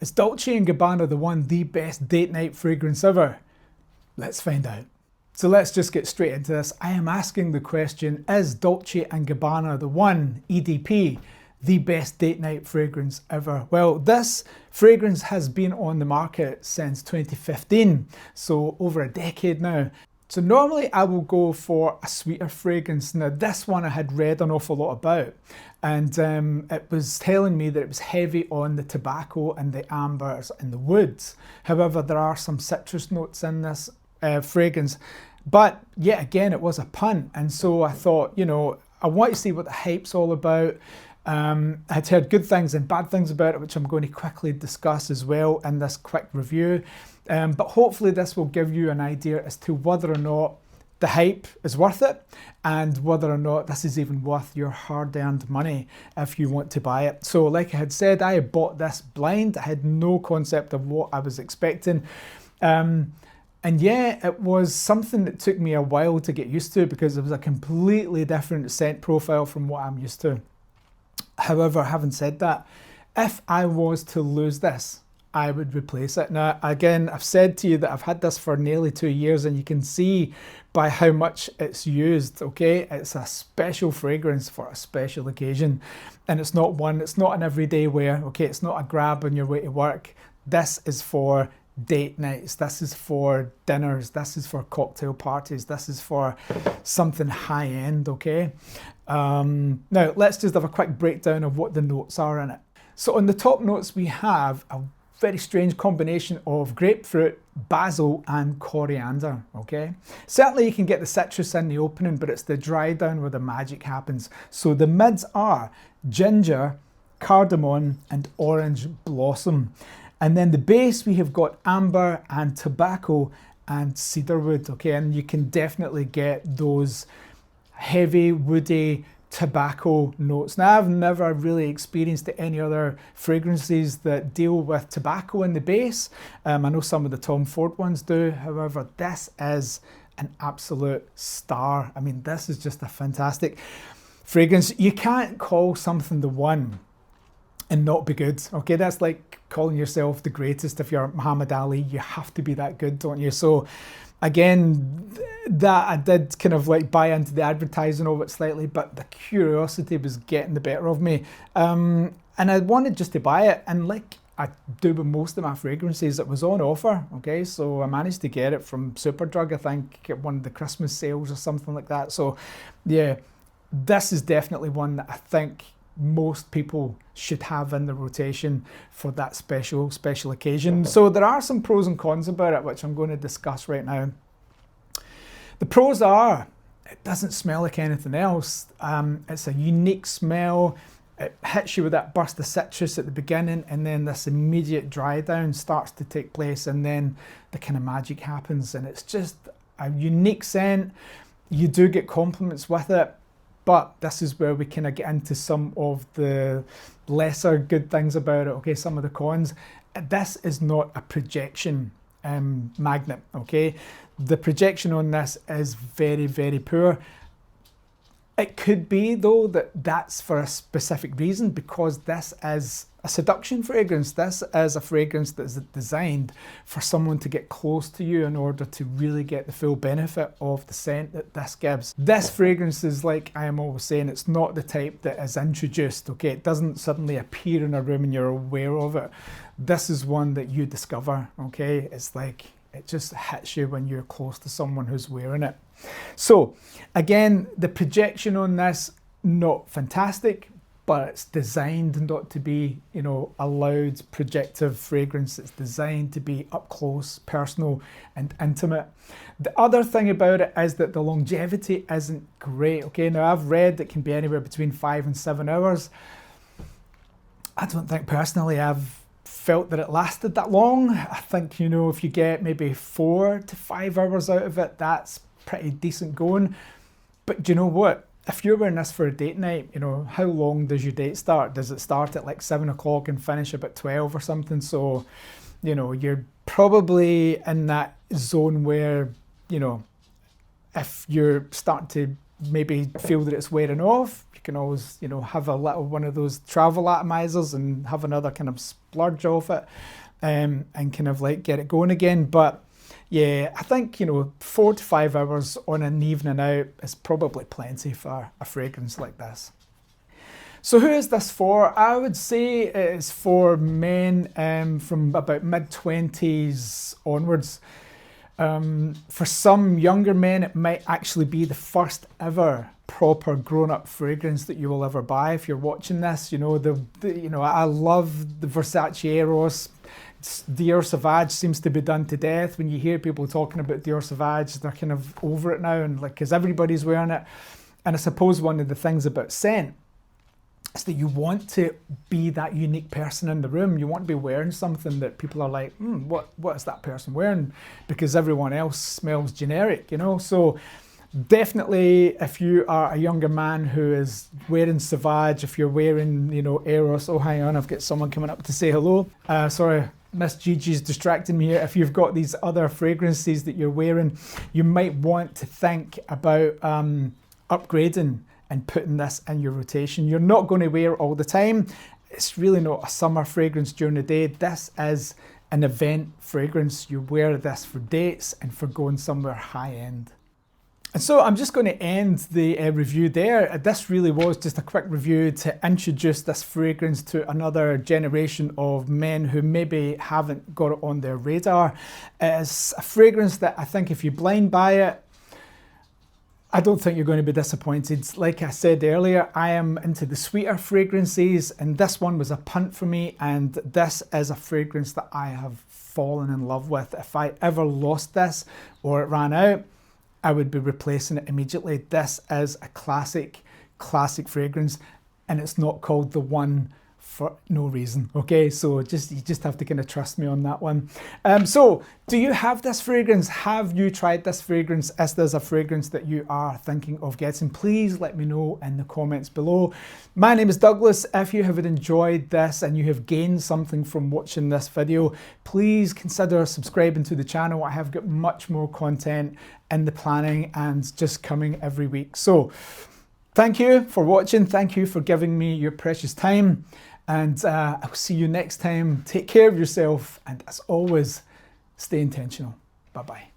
Is Dolce & Gabbana the best date night fragrance ever? Let's find out. So let's just get straight into this. I am asking the question, is Dolce & Gabbana EDP, the best date night fragrance ever? Well, this fragrance has been on the market since 2015, so over a decade now. So normally I will go for a sweeter fragrance. Now this one I had read an awful lot about, and it was telling me that it was heavy on the tobacco and the ambers and the woods. However, there are some citrus notes in this fragrance, but yet again it was a punt, and so I thought, you know, I want to see what the hype's all about. I'd heard good things and bad things about it, which I'm going to quickly discuss as well in this quick review. But hopefully this will give you an idea as to whether or not the hype is worth it, and whether or not this is even worth your hard-earned money if you want to buy it. So like I had said, I had bought this blind. I had no concept of what I was expecting. And yeah, it was something that took me a while to get used to, because it was a completely different scent profile from what I'm used to. However, having said that, if I was to lose this, I would replace it. Now, again, I've said to you that I've had this for nearly 2 years, and you can see by how much it's used, okay? It's a special fragrance for a special occasion, and it's not an everyday wear, okay? It's not a grab on your way to work. This is for date nights, this is for dinners, this is for cocktail parties, this is for something high end, okay? Now, let's just have a quick breakdown of what the notes are in it. So on the top notes, we have a very strange combination of grapefruit, basil and coriander, okay? Certainly you can get the citrus in the opening, but it's the dry down where the magic happens. So the mids are ginger, cardamom and orange blossom. And then the base, we have got amber and tobacco and cedarwood, okay? And you can definitely get those heavy, woody, tobacco notes. Now, I've never really experienced any other fragrances that deal with tobacco in the base. I know some of the Tom Ford ones do. However, this is an absolute star. I mean, this is just a fantastic fragrance. You can't call something the one and not be good, okay? That's like calling yourself the greatest. If you're Muhammad Ali, you have to be that good, don't you? So again, that I did kind of like buy into the advertising of it slightly, but the curiosity was getting the better of me. And I wanted just to buy it, and like I do with most of my fragrances, it was on offer, okay? So I managed to get it from Superdrug, I think, at one of the Christmas sales or something like that. So yeah, this is definitely one that I think most people should have in the rotation for that special occasion. So there are some pros and cons about it, which I'm going to discuss right now. The pros are, it doesn't smell like anything else. It's a unique smell. It hits you with that burst of citrus at the beginning, and then this immediate dry down starts to take place, and then the kind of magic happens, and it's just a unique scent. You do get compliments with it, but this is where we kind of get into some of the lesser good things about it, okay? Some of the cons. This is not a projection magnet, okay? The projection on this is very, very poor. It could be, though, that that's for a specific reason, because this is a seduction fragrance. This is a fragrance that is designed for someone to get close to you in order to really get the full benefit of the scent that this gives. This fragrance is, like I am always saying, it's not the type that is introduced, okay? It doesn't suddenly appear in a room and you're aware of it. This is one that you discover, okay? It's like, it just hits you when you're close to someone who's wearing it. So again, the projection on this, not fantastic, but it's designed not to be, you know, a loud projective fragrance. It's designed to be up close, personal and intimate. The other thing about it is that the longevity isn't great, okay? Now, I've read it can be anywhere between 5 and 7 hours. I don't think personally I've felt that it lasted that long. I think, you know, if you get maybe 4 to 5 hours out of it, that's pretty decent going. But do you know what? If you're wearing this for a date night, you know, how long does your date start? Does it start at like 7 o'clock and finish about 12 or something? So, you know, you're probably in that zone where, you know, if you're starting to maybe feel that it's wearing off, you can always, you know, have a little one of those travel atomizers and have another kind of splurge off it, and kind of like get it going again. But yeah, I think, you know, 4 to 5 hours on an evening out is probably plenty for a fragrance like this. So who is this for? I would say it's for men from about mid-20s onwards. For some younger men, it might actually be the first ever proper grown-up fragrance that you will ever buy. If you're watching this, you know, you know, I love the Versace Eros. Dior Sauvage seems to be done to death. When you hear people talking about Dior Sauvage, they're kind of over it now, and like, because everybody's wearing it. And I suppose one of the things about scent is that you want to be that unique person in the room. You want to be wearing something that people are like, what is that person wearing? Because everyone else smells generic, you know? So definitely, if you are a younger man who is wearing Sauvage, if you're wearing, you know, Eros, oh, hang on, I've got someone coming up to say hello. Sorry, Miss Gigi's distracting me here. If you've got these other fragrances that you're wearing, you might want to think about upgrading and putting this in your rotation. You're not going to wear it all the time. It's really not a summer fragrance during the day. This is an event fragrance. You wear this for dates and for going somewhere high end. And so I'm just going to end the review there. This really was just a quick review to introduce this fragrance to another generation of men who maybe haven't got it on their radar. It's a fragrance that I think if you blind buy it, I don't think you're going to be disappointed. Like I said earlier, I am into the sweeter fragrances, and this one was a punt for me, and this is a fragrance that I have fallen in love with. If I ever lost this or it ran out, I would be replacing it immediately. This is a classic fragrance, and it's not called the one for no reason, okay? So you just have to kind of trust me on that one. So do you have this fragrance? Have you tried this fragrance? Is there a fragrance that you are thinking of getting? Please let me know in the comments below. My name is Douglas. If you have enjoyed this and you have gained something from watching this video, please consider subscribing to the channel. I have got much more content in the planning and just coming every week. So thank you for watching. Thank you for giving me your precious time. And I'll see you next time. Take care of yourself. And as always, stay intentional. Bye-bye.